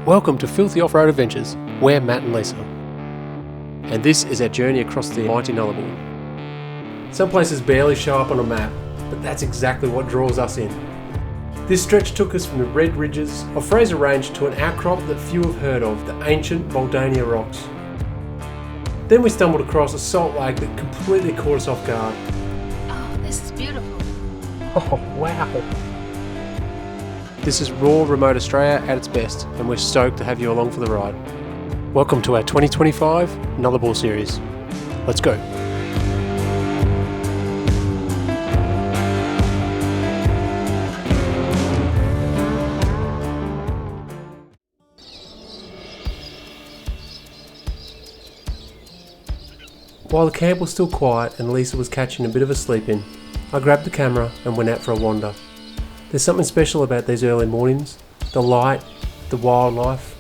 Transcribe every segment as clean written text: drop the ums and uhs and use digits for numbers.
Welcome to Filthy Off-Road Adventures. We're Matt and Lisa. And this is our journey across the mighty Nullarbor. Some places barely show up on a map, but that's exactly what draws us in. This stretch took us from the red ridges of Fraser Range to an outcrop that few have heard of, the ancient Buldania Rocks. Then we stumbled across a salt lake that completely caught us off guard. Oh, this is beautiful. Oh, wow. This is raw, remote Australia at its best, and we're stoked to have you along for the ride. Welcome to our 2025 Nullarbor series. Let's go. While the camp was still quiet and Lisa was catching a bit of a sleep in, I grabbed the camera and went out for a wander. There's something special about these early mornings, the light, the wildlife.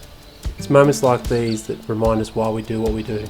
It's moments like these that remind us why we do what we do.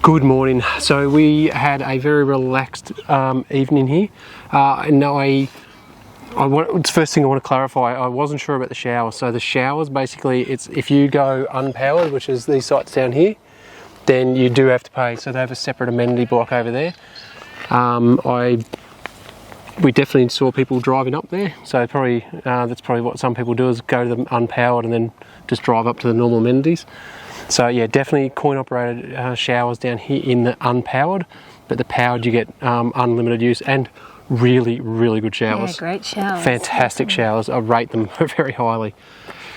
Good morning. So we had a very relaxed evening here. And the first thing I want to clarify, I wasn't sure about the shower. So the showers, basically, it's if you go unpowered, which is these sites down here, then you do have to pay. So they have a separate amenity block over there. We definitely saw people driving up there. So probably that's probably what some people do, is go to them unpowered and then just drive up to the normal amenities. So yeah, definitely coin-operated showers down here in the unpowered, but the powered you get unlimited use and really, really good showers. Yeah, great showers. Fantastic showers. I rate them very highly.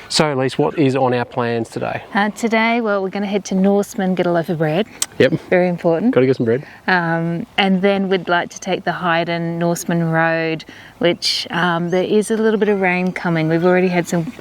So Elise, what is on our plans today? Today, well, we're going to head to Norseman, get a loaf of bread. Yep. Very important. Got to get some bread. And then we'd like to take the Hayden Norseman Road, which there is a little bit of rain coming. We've already had some,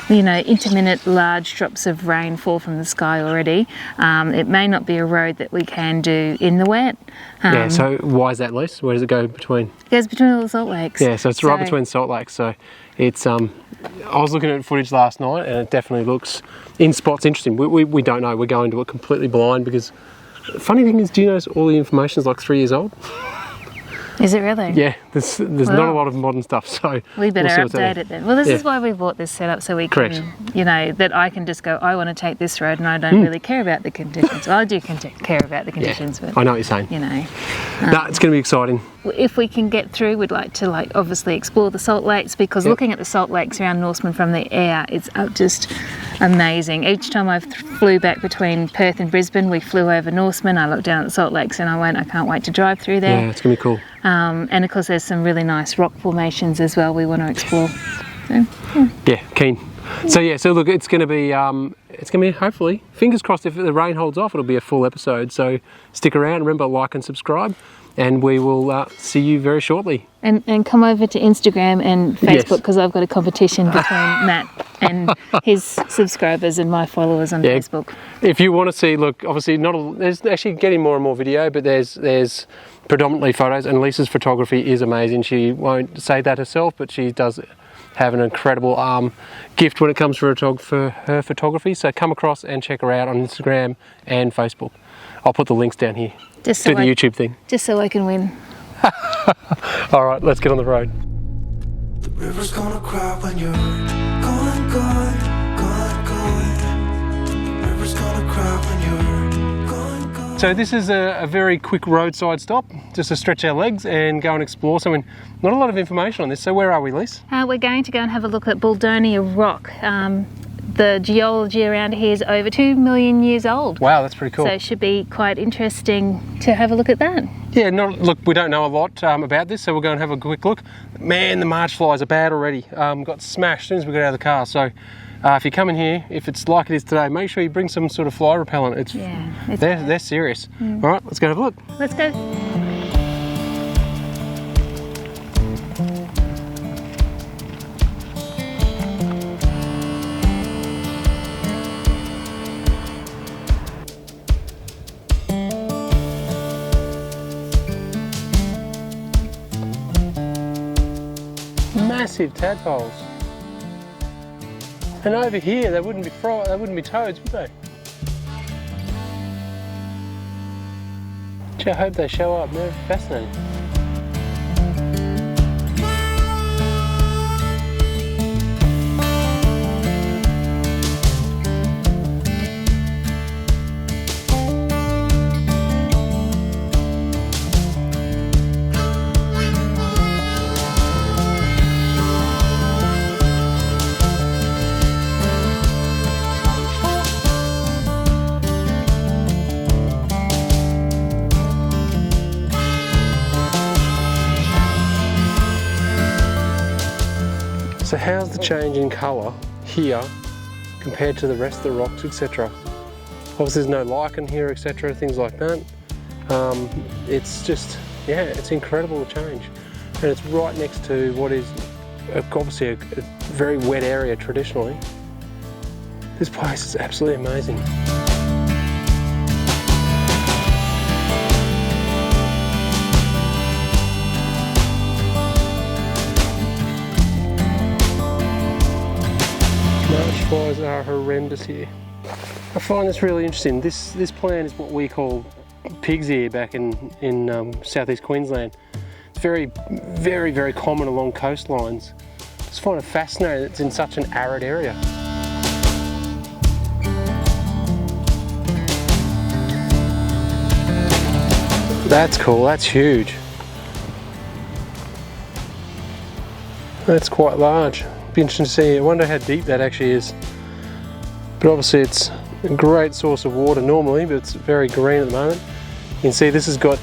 intermittent large drops of rain fall from the sky already. It may not be a road that we can do in the wet. Yeah, so why is that, Elise? Where does it go between? It goes between all the salt lakes. Yeah, so it's right between salt lakes. So it's I was looking at footage last night and it definitely looks in spots interesting. We don't know. We're going to it completely blind because funny thing is, do you notice all the information is like 3 years old? Is it really? Yeah, there's not a lot of modern stuff, so we better update it then. Well, this is why we bought this setup, so we can, that I can just go, I want to take this road and I don't really care about the conditions. Well, I do care about the conditions, but I know what you're saying. No, it's going to be exciting. If we can get through, we'd like to obviously explore the salt lakes, because looking at the salt lakes around Norseman from the air, it's just amazing. Each time I flew back between Perth and Brisbane, we flew over Norseman. I looked down at the salt lakes and I can't wait to drive through there. Yeah, it's going to be cool. And of course there's some really nice rock formations as well we want to explore. So, yeah, keen. So look, it's going to be hopefully, fingers crossed, if the rain holds off, it'll be a full episode. So stick around, remember, like and subscribe, and we will see you very shortly. And come over to Instagram and Facebook, because I've got a competition between Matt and his subscribers and my followers on Facebook. If you want to see, look, obviously there's actually getting more and more video, but there's predominantly photos, and Lisa's photography is amazing. She won't say that herself, but she does have an incredible gift when it comes to her photography. So come across and check her out on Instagram and Facebook. I'll put the links down here. Just do the YouTube thing. Just so I can win. All right, let's get on the road. The river's gonna cry when you're gone, gone, gone, gone. The river's gonna cry when you're gone, gone. So this is a very quick roadside stop, just to stretch our legs and go and explore. So not a lot of information on this. So where are we, Lise? We're going to go and have a look at Buldania Rock. The geology around here is over 2 million years old. Wow, that's pretty cool. So it should be quite interesting to have a look at that. Yeah, look, we don't know a lot about this, so we'll go and have a quick look. Man, the march flies are bad already. Got smashed as soon as we got out of the car, so If you come in here, if it's like it is today, make sure you bring some sort of fly repellent. They're serious. All right, let's go have a look. Let's go. Massive tadpoles. And over here, they wouldn't be toads, would they? Gee, I hope they show up. They're fascinating. So how's the change in colour here compared to the rest of the rocks, etc.? Obviously there's no lichen here, etc., things like that. It's just, yeah, it's incredible change. And it's right next to what is obviously a very wet area traditionally. This place is absolutely amazing. Marsh flies are horrendous here. I find this really interesting. This plant is what we call pig's ear back in southeast Queensland. It's very, very, very common along coastlines. I just find it fascinating that it's in such an arid area. That's cool, that's huge. That's quite large. Be interesting to see. I wonder how deep that actually is. But obviously it's a great source of water normally, but it's very green at the moment. You can see this has got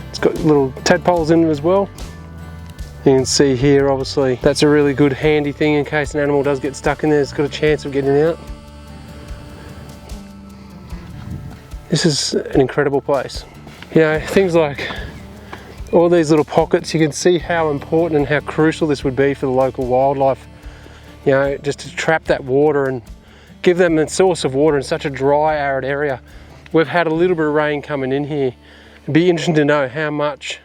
it's got little tadpoles in it as well. You can see here, obviously, that's a really good handy thing in case an animal does get stuck in there. It's got a chance of getting out. This is an incredible place. You know, things like all these little pockets, you can see how important and how crucial this would be for the local wildlife. You know, just to trap that water and give them a source of water in such a dry, arid area. We've had a little bit of rain coming in here. It'd be interesting to know how much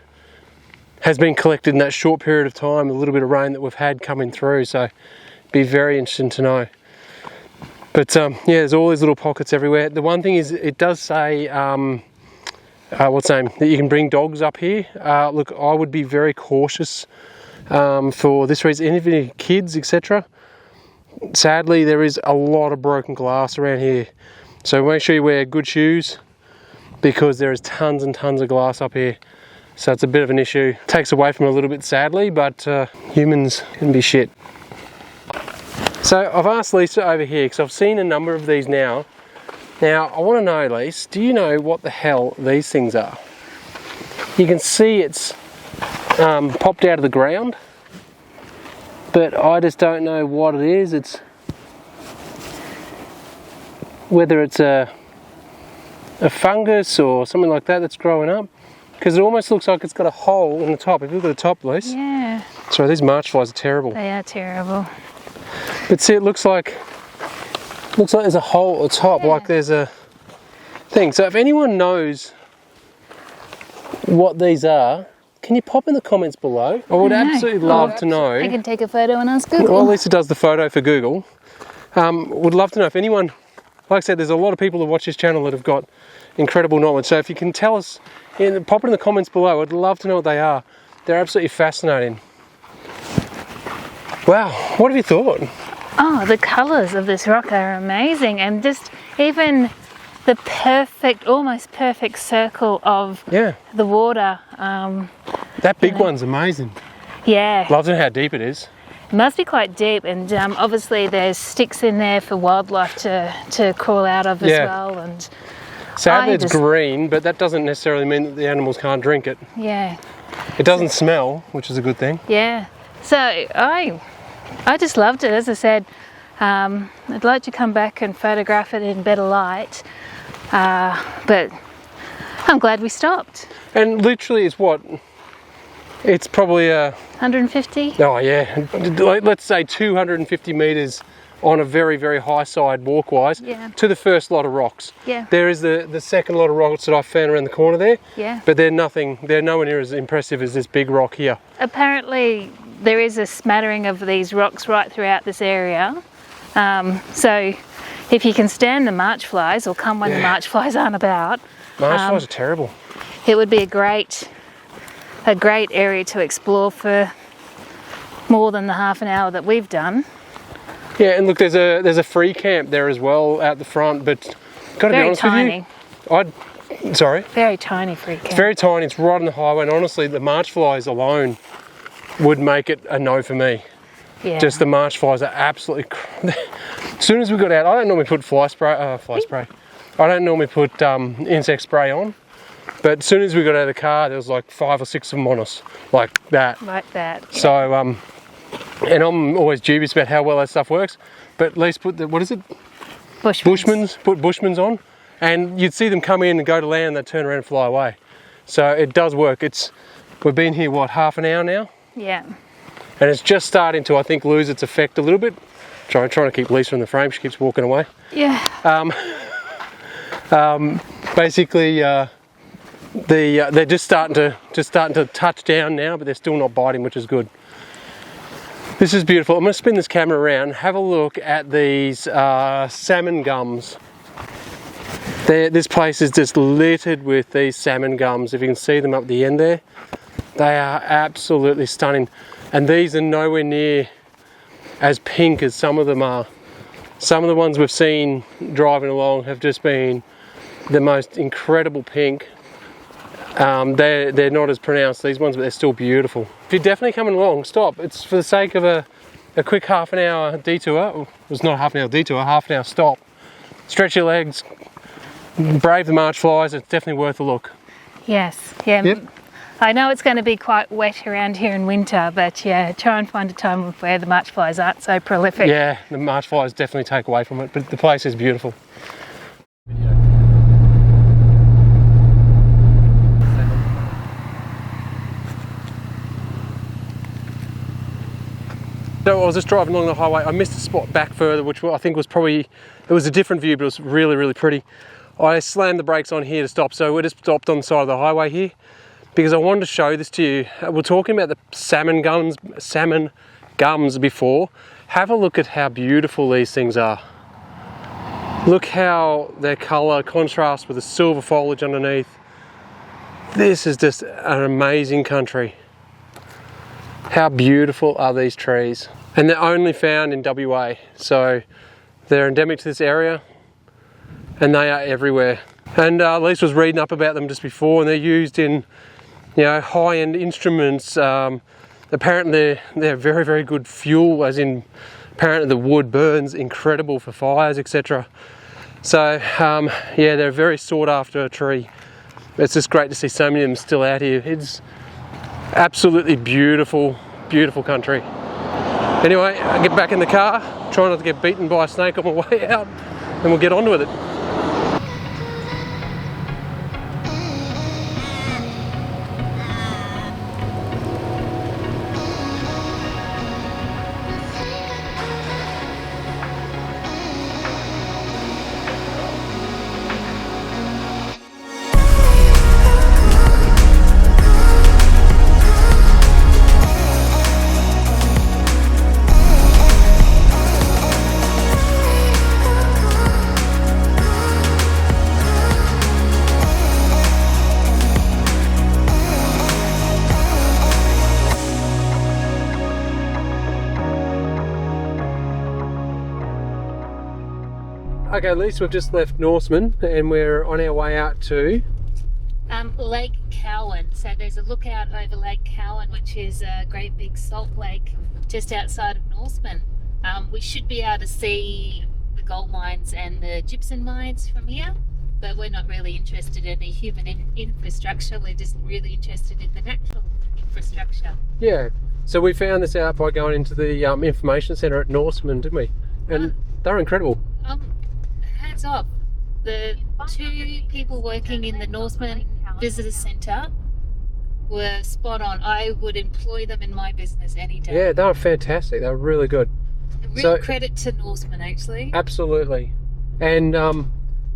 has been collected in that short period of time, a little bit of rain that we've had coming through, so it'd be very interesting to know. But yeah, there's all these little pockets everywhere. The one thing is, it does say, what's the name, that you can bring dogs up here. Look, I would be very cautious for this reason, any kids, etc. Sadly, there is a lot of broken glass around here, so make sure you wear good shoes because there is tons and tons of glass up here. So it's a bit of an issue. Takes away from it a little bit, sadly, but humans can be shit. So I've asked Lisa over here because I've seen a number of these now. Now, I want to know, Lise, do you know what the hell these things are? You can see it's popped out of the ground, but I just don't know what it is. It's whether it's a fungus or something like that that's growing up, because it almost looks like it's got a hole in the top. If you look at the top, Lise. Yeah. Sorry, these march flies are terrible. They are terrible. But see, it looks like there's a hole at the top, like there's a thing. So if anyone knows what these are, can you pop in the comments below? I would absolutely love to know. I can take a photo and ask Google. Well, Lisa does the photo for Google. Would love to know if anyone, like I said, there's a lot of people that watch this channel that have got incredible knowledge. So if you can tell us, pop it in the comments below. I'd love to know what they are. They're absolutely fascinating. Wow, what have you thought? Oh, the colours of this rock are amazing, and just even the perfect, almost perfect circle of the water. That big one's amazing. Yeah. Love to know how deep it is. It must be quite deep, and obviously there's sticks in there for wildlife to crawl out of as well. And sadly it's green, but that doesn't necessarily mean that the animals can't drink it. Yeah. It doesn't smell, which is a good thing. Yeah. So I just loved it. As I said, I'd like to come back and photograph it in better light, but I'm glad we stopped. And literally it's what? It's probably a... 150? Oh yeah, let's say 250 metres on a very, very high side walkwise to the first lot of rocks. Yeah. There is the second lot of rocks that I found around the corner there. Yeah. But they're nowhere near as impressive as this big rock here. Apparently there is a smattering of these rocks right throughout this area. So if you can stand the march flies, or come when the march flies aren't about. March flies are terrible. It would be a great area to explore for more than the half an hour that we've done. Yeah, and look, there's a free camp there as well out the front, but gotta be honest with you, sorry? Very tiny free camp. It's very tiny, it's right on the highway, and honestly, the march flies alone would make it a no for me. Yeah. Just the march flies are absolutely... As soon as we got out, I don't normally put fly spray. I don't normally put insect spray on, but as soon as we got out of the car, there was like 5 or 6 of them on us, like that. Like that. Yeah. So, and I'm always dubious about how well that stuff works, but at least put the, what is it? Bushmans. Put Bushmans on, and you'd see them come in and go to land and they turn around and fly away. So it does work. We've been here, what, half an hour now? Yeah. And it's just starting to, I think, lose its effect a little bit. Trying to keep Lisa in the frame, she keeps walking away. Yeah. Basically, they're just starting to touch down now, but they're still not biting, which is good. This is beautiful. I'm going to spin this camera around and have a look at these salmon gums. This place is just littered with these salmon gums. If you can see them up the end there, they are absolutely stunning. And these are nowhere near as pink as some of them are. Some of the ones we've seen driving along have just been the most incredible pink. They're not as pronounced, these ones, but they're still beautiful. If you're definitely coming along, stop. It's for the sake of a quick half an hour detour. It was not a half an hour detour, half an hour stop. Stretch your legs, brave the march flies, it's definitely worth a look. Yes, yeah. Yep. I know it's going to be quite wet around here in winter, but yeah, try and find a time where the march flies aren't so prolific. Yeah, the march flies definitely take away from it, but the place is beautiful. So I was just driving along the highway. I missed a spot back further, which I think was probably, it was a different view, but it was really, really pretty. I slammed the brakes on here to stop, so we just stopped on the side of the highway here because I wanted to show this to you. We're talking about the salmon gums before. Have a look at how beautiful these things are. Look how their colour contrasts with the silver foliage underneath. This is just an amazing country. How beautiful are these trees? And they're only found in WA, so they're endemic to this area and they are everywhere. And Lisa was reading up about them just before, and they're used in, you know, high-end instruments. Apparently they're very, very good fuel, as in apparently the wood burns incredible for fires, etc. So yeah, they're a very sought after tree. It's just great to see so many of them still out here. It's absolutely beautiful, beautiful country. Anyway, I get back in the car, try not to get beaten by a snake on my way out, and we'll get on with it. Okay, Lisa, we've just left Norseman and we're on our way out to Lake Cowan. So there's a lookout over Lake Cowan, which is a great big salt lake just outside of Norseman. We should be able to see the gold mines and the gypsum mines from here, but we're not really interested in the human infrastructure. We're just really interested in the natural infrastructure. Yeah, so we found this out by going into the information centre at Norseman, didn't we? and they're incredible. Hands off. The 2 people working in the Norseman Visitor Centre were spot on. I would employ them in my business any day. Yeah, they were fantastic. They were really good. Real credit to Norseman, actually. Absolutely. And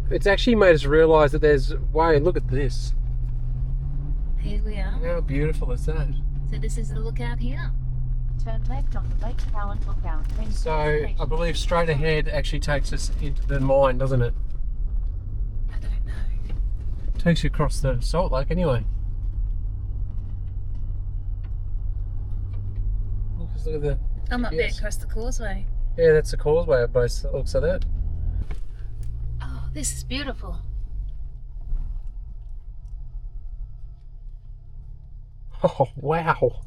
it's actually made us realise that there's way. Look at this. Here we are. How beautiful is that? So this is the lookout here. Turn left on the Lake Cowan lookout. So I believe straight ahead actually takes us into the mine, doesn't it? I don't know. Takes you across the salt lake anyway. Look at the. I'm up there across the causeway. Yeah, that's the causeway at both looks like that. Oh, this is beautiful. Oh, wow.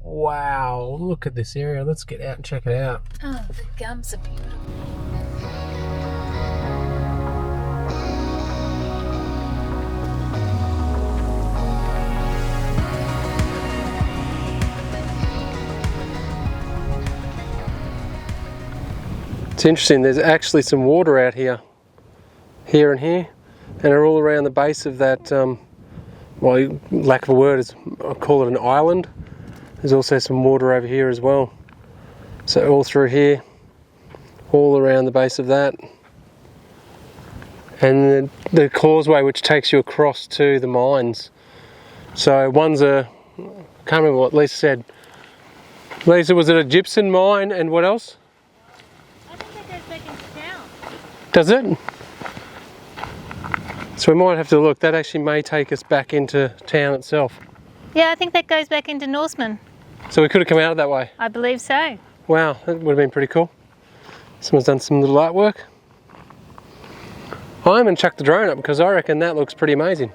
Wow, look at this area. Let's get out and check it out. Oh, the gums are beautiful. It's interesting, there's actually some water out here and here, and they're all around the base of that, well, lack of a word, I'll call it an island. There's also some water over here as well. So all through here, all around the base of that. And the causeway which takes you across to the mines. So one's a, I can't remember what Lisa said. Lisa, was it a gypsum mine and what else? I think that goes back into town. Does it? So we might have to look. That actually may take us back into town itself. Yeah, I think that goes back into Norseman. So we could have come out of that way. I believe so. Wow, that would have been pretty cool. Someone's done some little artwork. I haven't chucked the drone up because I reckon that looks pretty amazing.